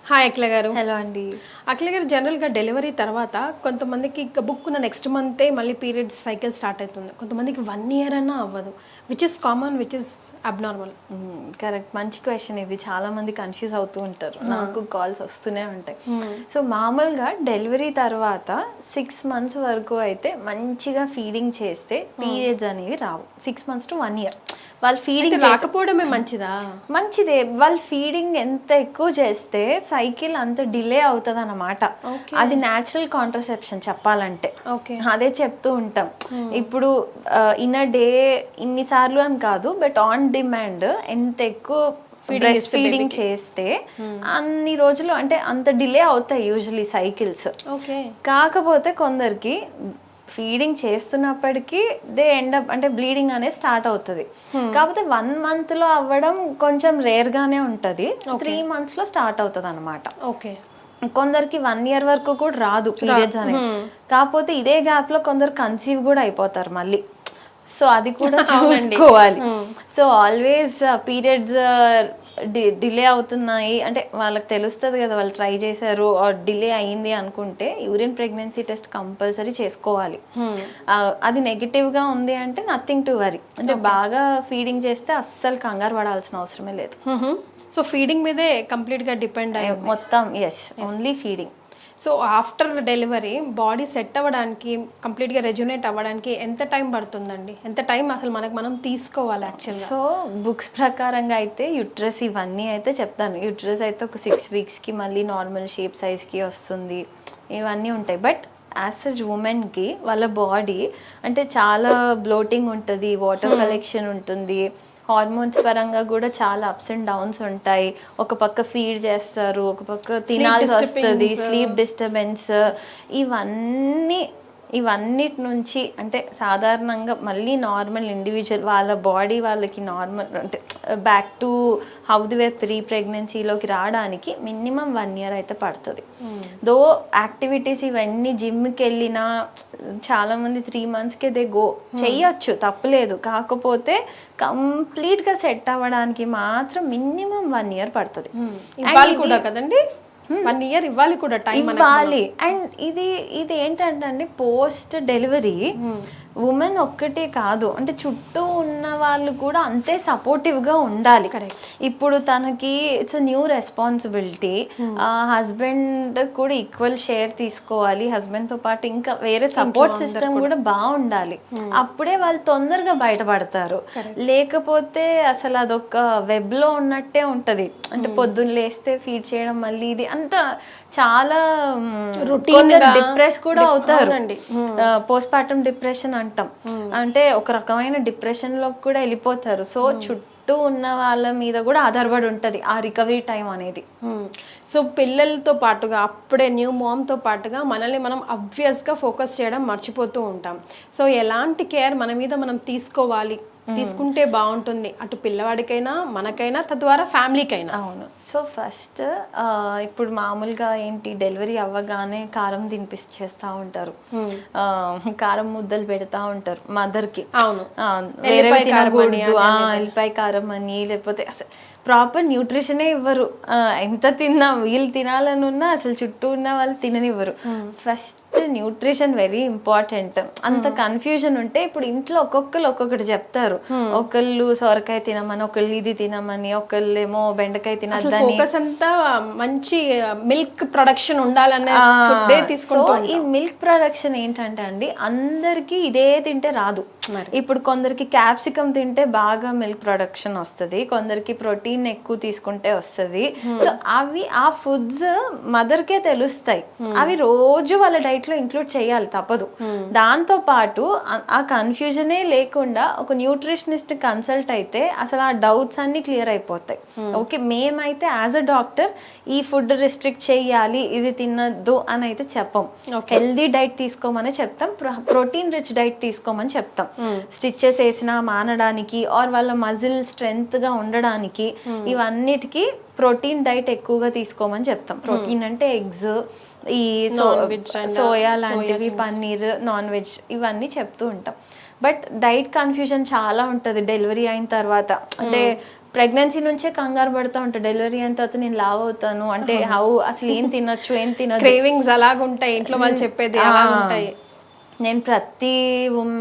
Hi అఖిల గారు. Hello అండి. అఖిల గారు, జనరల్గా డెలివరీ తర్వాత కొంతమందికి బుక్కున్న నెక్స్ట్ మంతే మళ్ళీ పీరియడ్స్ సైకిల్ స్టార్ట్ అవుతుంది, కొంతమందికి 1 year అన్నా అవ్వదు. Which is common, which is abnormal? Correct, మంచి క్వశ్చన్ ఇది. చాలా మంది కన్ఫ్యూజ్ అవుతూ ఉంటారు, నాకు కాల్స్ వస్తూనే ఉంటాయి. సో మామూలుగా డెలివరీ తర్వాత 6 months వరకు అయితే మంచిగా ఫీడింగ్ చేస్తే పీరియడ్స్ అనేవి రావు. 6 months to 1 year వాళ్ళు ఫీడింగ్ రాకపోవడమే మంచిదా? మంచిదే. వాళ్ళు ఫీడింగ్ ఎంత ఎక్కువ చేస్తే సైకిల్ అంత డిలే అవుతుంది అన్నమాట. అది న్యాచురల్ కాంట్రసెప్షన్ చెప్పాలంటే. అదే చెప్తూ ఉంటాం. ఇప్పుడు ఇన్ అ డే ఇన్నిసార్లు అని కాదు, బట్ ఆన్ డిమాండ్ ఎంత ఎక్కువ బ్రెస్ట్ ఫీడింగ్ చేస్తే అన్ని రోజులు అంటే అంత డిలే అవుతాయి యూజువలీ సైకిల్స్. కాకపోతే కొందరికి ఫీడింగ్ చేస్తున్నప్పటికీ దే ఎండ్ అప్ అంటే బ్లీడింగ్ అనేది స్టార్ట్ అవుతుంది. కాకపోతే 1 month లో అవ్వడం కొంచెం రేర్ గానే ఉంటది. 3 months లో స్టార్ట్ అవుతుంది అనమాట. కొందరికి 1 year వరకు కూడా రాదు పీరియడ్స్ అనేది. కాకపోతే ఇదే గ్యాప్ లో కొందరు కన్సీవ్ కూడా అయిపోతారు మళ్ళీ. సో అది కూడా చూసుకోవాలి. సో ఆల్వేస్ పీరియడ్స్ డిలే అవుతున్నాయి అంటే వాళ్ళకి తెలుస్తుంది కదా, వాళ్ళు ట్రై చేశారు డిలే అయ్యింది అనుకుంటే యూరిన్ ప్రెగ్నెన్సీ టెస్ట్ కంపల్సరీ చేసుకోవాలి. అది నెగిటివ్గా ఉంది అంటే నథింగ్ టు వరీ. అంటే బాగా ఫీడింగ్ చేస్తే అస్సలు కంగారు పడాల్సిన అవసరమే లేదు. సో ఫీడింగ్ మీదే కంప్లీట్గా డిపెండ్ అయ్యి మొత్తం. Yes, only feeding. So after delivery body set అవ్వడానికి, కంప్లీట్గా రెజ్యునేట్ అవ్వడానికి ఎంత టైం పడుతుందండి? ఎంత టైం అసలు మనం తీసుకోవాలి యాక్చువల్గా? సో బుక్స్ ప్రకారంగా అయితే యుట్రస్ ఇవన్నీ అయితే చెప్తాను. యుట్రస్ అయితే ఒక 6 weeksకి మళ్ళీ నార్మల్ షేప్ సైజ్కి వస్తుంది, ఇవన్నీ ఉంటాయి. బట్ యాజ్ సచ్ ఉమెన్కి వాళ్ళ బాడీ అంటే చాలా బ్లోటింగ్ ఉంటుంది, వాటర్ కలెక్షన్ ఉంటుంది, హార్మోన్స్ పరంగా కూడా చాలా అప్స్ అండ్ డౌన్స్ ఉంటాయి. ఒక పక్క ఫీడ్ చేస్తారు, ఒక పక్క తినాల్సి వస్తుంది, స్లీప్ డిస్టర్బెన్స్, ఇవన్నిటి నుంచి అంటే సాధారణంగా మళ్ళీ నార్మల్ ఇండివిజువల్ వాళ్ళ బాడీ వాళ్ళకి నార్మల్ అంటే back to how the way ప్రీ ప్రెగ్నెన్సీలోకి రావడానికి మినిమం 1 year అయితే పడుతుంది. దో యాక్టివిటీస్ ఇవన్నీ జిమ్కి వెళ్ళినా చాలామంది 3 monthsకే దే గో చెయ్యొచ్చు, తప్పులేదు. కాకపోతే కంప్లీట్గా సెట్ అవ్వడానికి మాత్రం మినిమం 1 year పడుతుంది. కూడా కదండి, 1 year ఇవ్వాలి కూడా, టైం ఇవ్వాలి. అండ్ ఇది ఏంటంటే అండి, పోస్ట్ డెలివరీ ఉమెన్ ఒక్కటే కాదు, అంటే చుట్టూ ఉన్న వాళ్ళు కూడా అంతే సపోర్టివ్గా ఉండాలి. ఇప్పుడు తనకి it's a new responsibility. Husband కూడా ఈక్వల్ షేర్ తీసుకోవాలి. హస్బెండ్తో పాటు ఇంకా వేరే సపోర్ట్ సిస్టమ్ కూడా బాగుండాలి. అప్పుడే వాళ్ళు తొందరగా బయటపడతారు. లేకపోతే అసలు అదొక వెబ్లో ఉన్నట్టే ఉంటుంది. అంటే పొద్దున్న లేస్తే ఫీడ్ చేయడం, మళ్ళీ ఇది అంతా చాలా డిప్రెస్ కూడా అవుతారు. పోస్ట్ పార్టమ్ డిప్రెషన్ అంటాం, అంటే ఒక రకమైన డిప్రెషన్ లో కూడా వెళ్ళిపోతారు. సో చుట్టూ ఉన్న వాళ్ళ మీద కూడా ఆధారపడి ఉంటది ఆ రికవరీ టైం అనేది. సో పిల్లలతో పాటుగా, అప్పుడే న్యూ మామ్తో పాటుగా మనల్ని మనం అబ్వియస్గా ఫోకస్ చేయడం మర్చిపోతూ ఉంటాం. సో ఎలాంటి కేర్ మన మీద మనం తీసుకోవాలి, తీసుకుంటే బాగుంటుంది, అటు పిల్లవాడికైనా మనకైనా తద్వారా ఫ్యామిలీకైనా? అవును. సో ఫస్ట్ ఇప్పుడు మామూలుగా ఏంటి, డెలివరీ అవ్వగానే కారం తినిపిస్తూ ఉంటారు, కారం ముద్దలు పెడతా ఉంటారు మదర్కి. అవును, వేరే తినకూడదు, ఎల్లిపాయ కారం అని, లేకపోతే అసలు ప్రాపర్ న్యూట్రిషనే ఇవ్వరు. ఎంత తిన్నా, వీళ్ళు తినాలని ఉన్నా అసలు చుట్టూ ఉన్న వాళ్ళు తిననివ్వరు. First nutrition very important. అంత కన్ఫ్యూజన్ ఉంటే ఇప్పుడు ఇంట్లో ఒక్కొక్కరు ఒక్కొక్కటి చెప్తారు. ఒకళ్ళు సొరకాయ తినమని, ఒకళ్ళు ఇది తినమని, ఒకళ్ళు ఏమో బెండకాయ తినద్దని. ఫోకస్ అంతా మంచి మిల్క్ ప్రొడక్షన్ ఉండాలనే. సో ఈ మిల్క్ ప్రొడక్షన్ ఏంటంటే అండి, అందరికి ఇదే తింటే రాదు. ఇప్పుడు కొందరికి క్యాప్సికమ్ తింటే బాగా మిల్క్ ప్రొడక్షన్ వస్తుంది, కొందరికి ప్రోటీన్ ఎక్కువ తీసుకుంటే వస్తుంది. సో అవి ఆ ఫుడ్స్ మదర్కే తెలుస్తాయి. అవి రోజు వాళ్ళ డైట్ లో ఇంక్లూడ్ చేయాలి, తప్పదు. దాంతో పాటు ఆ కన్ఫ్యూజనే లేకుండా ఒక న్యూట్రిషనిస్ట్ కన్సల్ట్ అయితే అసలు ఆ డౌట్స్ అన్ని క్లియర్ అయిపోతాయి. ఓకే, మేమైతే యాజ్ అ డాక్టర్ ఈ ఫుడ్ రిస్ట్రిక్ట్ చేయాలి, ఇది తినద్దు అని అయితే చెప్పం. హెల్దీ డైట్ తీసుకోమని చెప్తాం, ప్రోటీన్ రిచ్ డైట్ తీసుకోమని చెప్తాం. స్టిచెస్ వేసినా మానడానికి, ఆర్ వాళ్ళ మజిల్ స్ట్రెంగ్త్ గా ఉండడానికి, ఇవన్నిటికీ ప్రోటీన్ డైట్ ఎక్కువగా తీసుకోమని చెప్తాం. ప్రోటీన్ అంటే ఎగ్స్, ఈ సోయా లాంటివి, పన్నీర్, నాన్ వెజ్, ఇవన్నీ చెప్తూ ఉంటాం. బట్ డైట్ కన్ఫ్యూజన్ చాలా ఉంటుంది డెలివరీ అయిన తర్వాత. అంటే ప్రెగ్నెన్సీ నుంచే కంగారు పడుతూ ఉంటారు, డెలివరీ అయిన తర్వాత నేను లావ్ అవుతాను అంటే అసలు ఏం తినొచ్చు ఏం తినదు, క్రేవింగ్స్ అలాగుంటాయి, ఇంట్లో వాళ్ళు చెప్పేది అలాగుంటాయి. నేను ప్రతి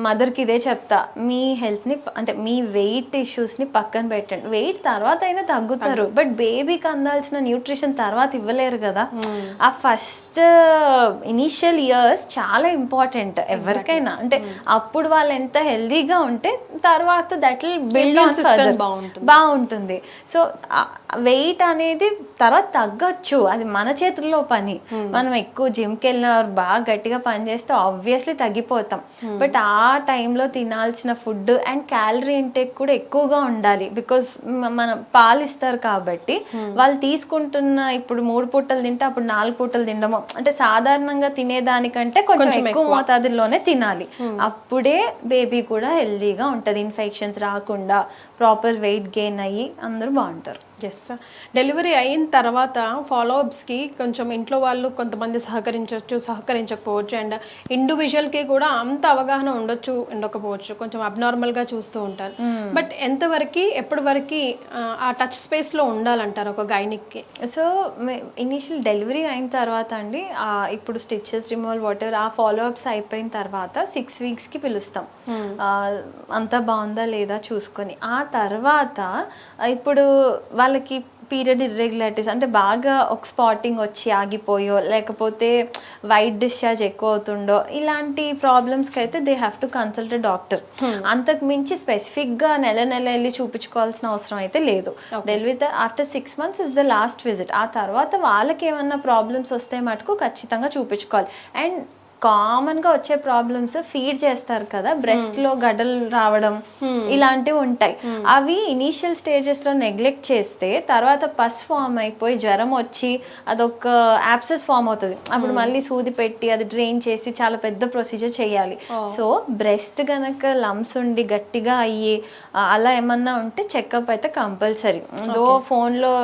మదర్కి ఇదే చెప్తా, మీ హెల్త్ని అంటే మీ వెయిట్ ఇష్యూస్ని పక్కన పెట్టండి, వెయిట్ తర్వాత అయినా తగ్గుతారు, బట్ బేబీకి అందాల్సిన న్యూట్రిషన్ తర్వాత ఇవ్వలేరు కదా. ఆ ఫస్ట్ ఇనీషియల్ ఇయర్స్ చాలా ఇంపార్టెంట్ ఎవరికైనా, అంటే అప్పుడు వాళ్ళు ఎంత హెల్దీగా ఉంటే తర్వాత that will build on further బాగుంటుంది. సో వెయిట్ అనేది తర్వాత తగ్గొచ్చు, అది మన చేతుల్లో పని. మనం ఎక్కువ జిమ్కి వెళ్ళిన బాగా గట్టిగా పని చేస్తే ఆబ్వియస్లీ తగ్గిపోతాం, బట్ ఆ టైంలో తినాల్సిన ఫుడ్ అండ్ క్యాలరీ ఇంటేక్ కూడా ఎక్కువగా ఉండాలి. బికాస్ మన పాలు ఇస్తారు కాబట్టి వాళ్ళు తీసుకుంటున్న ఇప్పుడు 3 పూటలు తింటే అప్పుడు 4 పూటలు తినడము, అంటే సాధారణంగా తినేదానికంటే కొంచెం ఎక్కువ మోతాదుల్లోనే తినాలి. అప్పుడే బేబీ కూడా హెల్దీగా ఉంటుంది, ఇన్ఫెక్షన్స్ రాకుండా ప్రాపర్ వెయిట్ గెయిన్ అయ్యి అందరూ బాగుంటారు. ఎస్, డెలివరీ అయిన తర్వాత ఫాలోఅప్స్కి కొంచెం ఇంట్లో వాళ్ళు కొంతమంది సహకరించకపోవచ్చు, అండ్ ఇండివిజువల్కి కూడా అంత అవగాహన ఉండకపోవచ్చు, కొంచెం అబ్నార్మల్గా చూస్తూ ఉంటారు. బట్ ఎంతవరకు ఎప్పటి వరకు ఆ టచ్ స్పేస్లో ఉండాలంటారు ఒక గైనిక్కి? సో ఇనీషియల్ డెలివరీ అయిన తర్వాత అండి, ఇప్పుడు స్టిచెస్ రిమూవల్ వాటర్ ఆ ఫాలోఅప్స్ అయిపోయిన తర్వాత 6 వీక్స్కి పిలుస్తాం, అంతా బాగుందా లేదా చూసుకొని. ఆ తర్వాత ఇప్పుడు వాళ్ళకి పీరియడ్ ఇర్రెగ్యులారిటీస్ అంటే బాగా ఒక స్పాటింగ్ వచ్చి ఆగిపోయో లేకపోతే వైట్ డిశ్చార్జ్ ఎక్కువ అవుతుండో ఇలాంటి ప్రాబ్లమ్స్కి అయితే they have to consult a doctor. అంతకు మించి స్పెసిఫిక్గా నెల వెళ్ళి చూపించుకోవాల్సిన అవసరం అయితే లేదు. Delivery after 6 months is the last visit. ఆ తర్వాత వాళ్ళకి ఏమన్నా ప్రాబ్లమ్స్ వస్తే మటుకు ఖచ్చితంగా చూపించుకోవాలి. అండ్ కామన్గా వచ్చే ప్రాబ్లమ్స్ ఫీడ్ చేస్తారు కదా, బ్రెస్ట్లో గడ్డలు రావడం ఇలాంటివి ఉంటాయి. అవి ఇనీషియల్ స్టేజెస్లో నెగ్లెక్ట్ చేస్తే తర్వాత పస్ ఫామ్ అయిపోయి జ్వరం వచ్చి అదొక యాబ్సెస్ ఫామ్ అవుతుంది. అప్పుడు మళ్ళీ సూది పెట్టి అది డ్రైన్ చేసి చాలా పెద్ద ప్రొసీజర్ చేయాలి. సో బ్రెస్ట్ గనక లమ్స్ ఉండి గట్టిగా అయ్యి అలా ఏమన్నా ఉంటే చెకప్ అయితే కంపల్సరీ. దో ఫోన్లో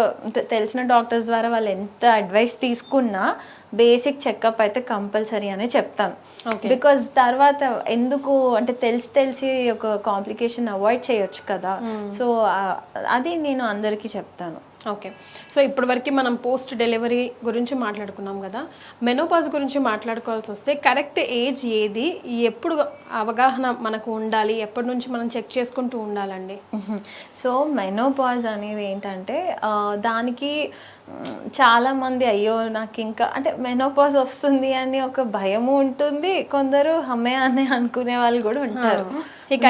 తెలిసిన డాక్టర్స్ ద్వారా వాళ్ళు ఎంత అడ్వైస్ తీసుకున్నా బేసిక్ చెకప్ అయితే కంపల్సరీ అనే చెప్తాను. బికాజ్ తర్వాత ఎందుకు అంటే తెలిసి ఒక కాంప్లికేషన్ అవాయిడ్ చేయొచ్చు కదా. సో అది నేను అందరికీ చెప్తాను. ఓకే, సో ఇప్పటి వరకు మనం పోస్ట్ డెలివరీ గురించి మాట్లాడుకున్నాం కదా, మెనోపాజ్ గురించి మాట్లాడుకోవాల్సి వస్తే కరెక్ట్ ఏజ్ ఏది, ఎప్పుడు అవగాహన మనకు ఉండాలి, ఎప్పటి నుంచి మనం చెక్ చేసుకుంటూ ఉండాలండి? సో మెనోపాజ్ అనేది ఏంటంటే దానికి చాలామంది అయ్యో నాకు ఇంకా అంటే మెనోపాజ్ వస్తుంది అని ఒక భయము ఉంటుంది, కొందరు హమ్మే అని అనుకునే వాళ్ళు కూడా ఉంటారు, ఇంకా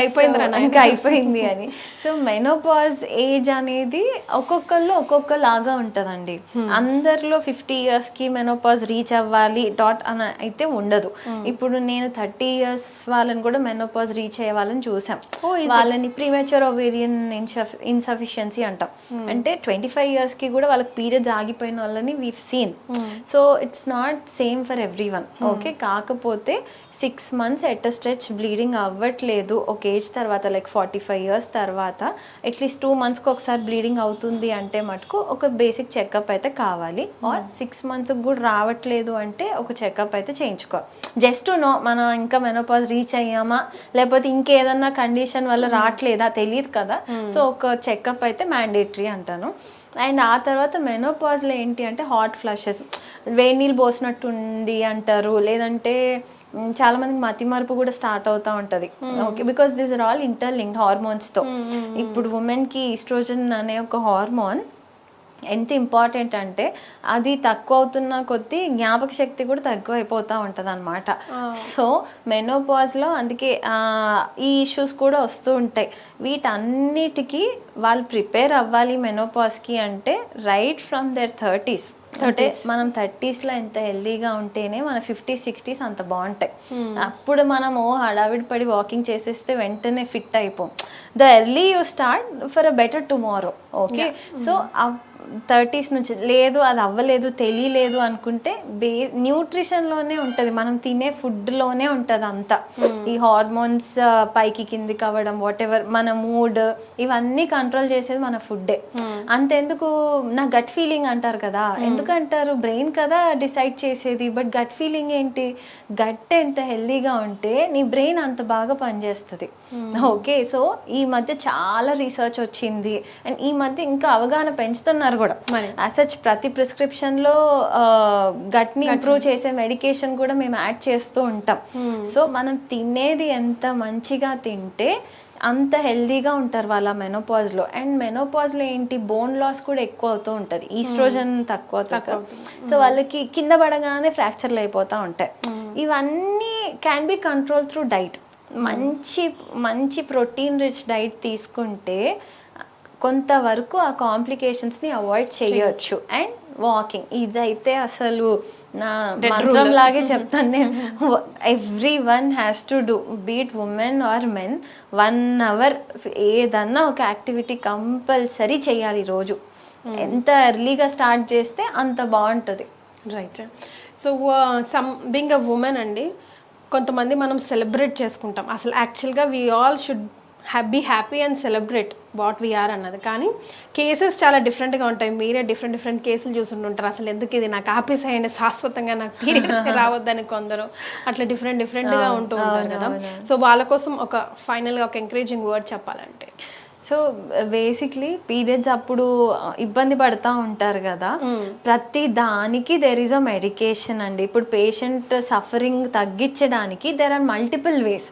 అయిపోయింది అని. సో మెనోపాజ్ ఏజ్ అనేది ఒక్కొక్కళ్ళు ఒక్కొక్కలాగా ఉంటుందండి. అందరిలో 50 yearsకి మెనోపాజ్ రీచ్ అవ్వాలి అని అయితే ఉండదు. ఇప్పుడు నేను 30 years వాళ్ళని కూడా మెనోపాజ్ రీచ్ అయ్యే వాళ్ళని చూసాం. వాళ్ళని ప్రీమెచ్యూర్ ఓవేరియన్ ఇన్సఫిషియన్సీ అంటాం. అంటే 25 yearsకి కూడా వాళ్ళకి పీరియడ్స్ ఆగిపోయిన వాళ్ళని we've seen. So it's not same for everyone. Okay, కాకపోతే 6 months ఎట్ స్ట్రెచ్ బ్లీడింగ్ అవ్వట్లేదు ఒక ఏజ్ తర్వాత, లైక్ 45 years తర్వాత అట్లీస్ట్ 2 monthsకి ఒకసారి బ్లీడింగ్ అవుతుంది అంటే మటుకు ఒక బేసిక్ చెకప్ అయితే కావాలి. ఆర్ 6 monthsకి కూడా రావట్లేదు అంటే ఒక చెకప్ అయితే చేయించుకోవాలి. జస్ట్ నో మనం ఇంకా మెనోపాజ్ రీచ్ అయ్యామా లేకపోతే ఇంకేదన్నా కండిషన్ వల్ల రావట్లేదా తెలియదు కదా. సో ఒక చెకప్ అయితే మ్యాండేటరీ అంటాను. అండ్ ఆ తర్వాత మెనోపాజ్లో ఏంటి అంటే హాట్ ఫ్లషెస్, వేడి నీళ్ళు పోసినట్టు ఉంది అంటారు, లేదంటే చాలా మందికి మతి మరుపు కూడా స్టార్ట్ అవుతూ ఉంటుంది. Okay, because these are all interlinked హార్మోన్స్తో. ఇప్పుడు ఉమెన్కి ఈస్ట్రోజన్ అనే ఒక హార్మోన్ ఎంత ఇంపార్టెంట్ అంటే అది తక్కువ అవుతున్న కొద్దీ జ్ఞాపక శక్తి కూడా తక్కువ అయిపోతూ ఉంటుంది అనమాట. సో మెనోపాజ్లో అందుకే ఈ ఇష్యూస్ కూడా వస్తూ ఉంటాయి. వీటన్నిటికీ వాళ్ళు ప్రిపేర్ అవ్వాలి మెనోపాజ్కి అంటే రైట్ ఫ్రమ్ దేర్ 30s. అంటే మనం 30sలో ఎంత హెల్దీగా ఉంటేనే మన 50s 60s అంత బాగుంటాయి. అప్పుడు మనము హడావిడి పడి వాకింగ్ చేసేస్తే వెంటనే ఫిట్ అయిపోం. The early you start for a better tomorrow. Okay, so 30s నుంచి లేదు అది అవ్వలేదు తెలియలేదు అనుకుంటే న్యూట్రిషన్లోనే ఉంటుంది, మనం తినే ఫుడ్లోనే ఉంటుంది అంతా. ఈ హార్మోన్స్ పైకి కిందికి అవ్వడం, వాట్ ఎవర్ మన మూడ్ ఇవన్నీ కంట్రోల్ చేసేది మన ఫుడ్డే. అంతెందుకు నా గట్ ఫీలింగ్ అంటారు కదా, ఎందుకంటారు బ్రెయిన్ కదా డిసైడ్ చేసేది, బట్ గట్ ఫీలింగ్ ఏంటి, గట్ ఎంత హెల్దీగా ఉంటే నీ బ్రెయిన్ అంత బాగా పనిచేస్తుంది. ఓకే, సో ఈ మధ్య చాలా రీసెర్చ్ వచ్చింది అండ్ ఈ మధ్య ఇంకా అవగాహన పెంచుతున్నారు కూడా. అసచ్ ప్రతి ప్రిస్క్రిప్షన్లో గట్ని ఇంప్రూవ్ చేసే మెడికేషన్ కూడా మేము యాడ్ చేస్తూ ఉంటాం. సో మనం తినేది ఎంత మంచిగా తింటే అంత హెల్దీగా ఉంటారు వాళ్ళ మెనోపాజ్లో. అండ్ మెనోపాజ్లో ఏంటి, బోన్ లాస్ కూడా ఎక్కువ అవుతూ ఉంటుంది, ఈస్ట్రోజన్ తక్కువ అవుతుంది. సో వాళ్ళకి కింద పడగానే ఫ్రాక్చర్లు అయిపోతూ ఉంటాయి. ఇవన్నీ can be control through diet. మంచి ప్రోటీన్ రిచ్ డైట్ తీసుకుంటే కొంతవరకు ఆ కాంప్లికేషన్స్ని అవాయిడ్ చేయొచ్చు. అండ్ వాకింగ్ ఇదైతే అసలు నా మంత్రం లాగే చెప్తాను నేను. Everyone has to do, be it women or men, 1 hour ఏదన్నా ఒక యాక్టివిటీ కంపల్సరీ చేయాలి రోజు. ఎంత ఎర్లీగా స్టార్ట్ చేస్తే అంత బాగుంటుంది. Right. So being a women అండి, కొంతమంది మనం సెలబ్రేట్ చేసుకుంటాం. అసలు యాక్చువల్గా we all should be happy and celebrate what we are అన్నది. కానీ కేసెస్ చాలా డిఫరెంట్గా ఉంటాయి. మీరే డిఫరెంట్ కేసులు చూస్తుంటారు. అసలు ఎందుకు ఇది నాకు ఆపేసేయండి, శాశ్వతంగా నాకు పీరియడ్స్ రావద్దని కొందరు అట్లా డిఫరెంట్గా ఉంటూ ఉంటారు కదా. సో వాళ్ళ కోసం ఒక ఫైనల్గా ఒక ఎంకరేజింగ్ వర్డ్ చెప్పాలంటే? సో బేసిక్లీ పీరియడ్స్ అప్పుడు ఇబ్బంది పడుతూ ఉంటారు కదా, ప్రతి దానికి దెర్ ఈజ్ అ మెడికేషన్ అండి. ఇప్పుడు పేషెంట్ సఫరింగ్ తగ్గించడానికి there are multiple ways.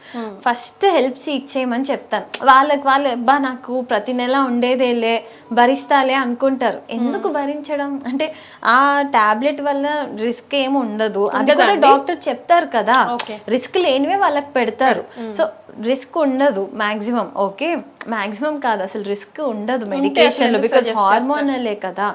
First help seek చేయమని చెప్తాను. వాళ్ళు నాకు ప్రతి నెల ఉండేదేలే భరిస్తాలే అనుకుంటారు. ఎందుకు భరించడం అంటే ఆ టాబ్లెట్ వల్ల రిస్క్ ఏమి ఉండదు, అది కూడా డాక్టర్ చెప్తారు కదా. రిస్క్ లేనివే వాళ్ళకి పెడతారు. సో రిస్క్ ఉండదు మ్యాక్సిమం. ఓకే, మ్యాక్సిమం కాదు, అసలు రిస్క్ ఉండదు మెడికేషన్లో, బికాజ్ హార్మోనలే కదా.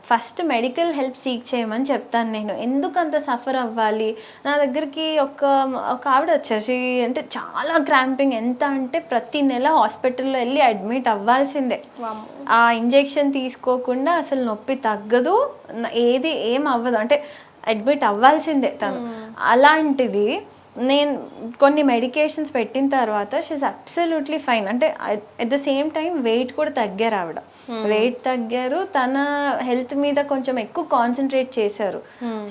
ఫస్ట్ మెడికల్ హెల్ప్ సీక్ చేయమని చెప్తాను నేను. ఎందుకు అంత సఫర్ అవ్వాలి? నా దగ్గరికి ఒక ఆవిడ వచ్చేసి అంటే చాలా క్రాంపింగ్, ఎంత అంటే ప్రతి నెల హాస్పిటల్లో వెళ్ళి అడ్మిట్ అవ్వాల్సిందే. ఆ ఇంజెక్షన్ తీసుకోకుండా అసలు నొప్పి తగ్గదు, ఏం అవ్వదు, అంటే అడ్మిట్ అవ్వాల్సిందే తను. అలాంటిది నేను కొన్ని మెడికేషన్స్ పెట్టిన తర్వాత షీఈస్ అబ్సల్యూట్లీ ఫైన్. అంటే at the same time weight కూడా తగ్గారు ఆవిడ, వెయిట్ తగ్గారు, తన హెల్త్ మీద కొంచెం ఎక్కువ కాన్సన్ట్రేట్ చేశారు.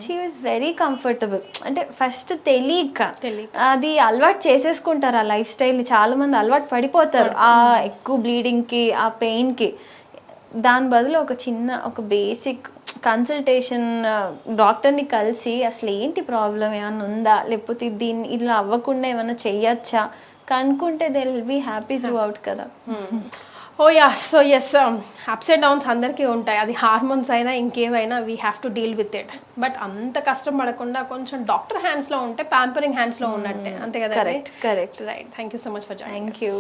She was very comfortable. అంటే ఫస్ట్ తెలియక అది అలవాటు చేసేసుకుంటారు ఆ లైఫ్ స్టైల్ని, చాలా మంది అలవాటు పడిపోతారు ఆ ఎక్కువ బ్లీడింగ్కి, ఆ పెయిన్కి. దాని బదులు ఒక బేసిక్ కన్సల్టేషన్ డాక్టర్ని కలిసి అసలు ఏంటి ప్రాబ్లం, ఏమన్నా ఉందా, లేకపోతే దీన్ని ఇలా అవ్వకుండా ఏమైనా చెయ్యొచ్చా కనుక్కుంటే they will be happy throughout కదా. Oh yeah, so yes, ups and downs అందరికీ ఉంటాయి. అది హార్మోన్స్ అయినా ఇంకేమైనా we have to deal with it. But అంత కష్టం పడకుండా కొంచెం డాక్టర్ హ్యాండ్స్లో ఉంటే ప్యాంపరింగ్ హ్యాండ్స్లో ఉన్నట్టే, అంతే కదా? Correct. Right. Thank you so much for joining. Thank you.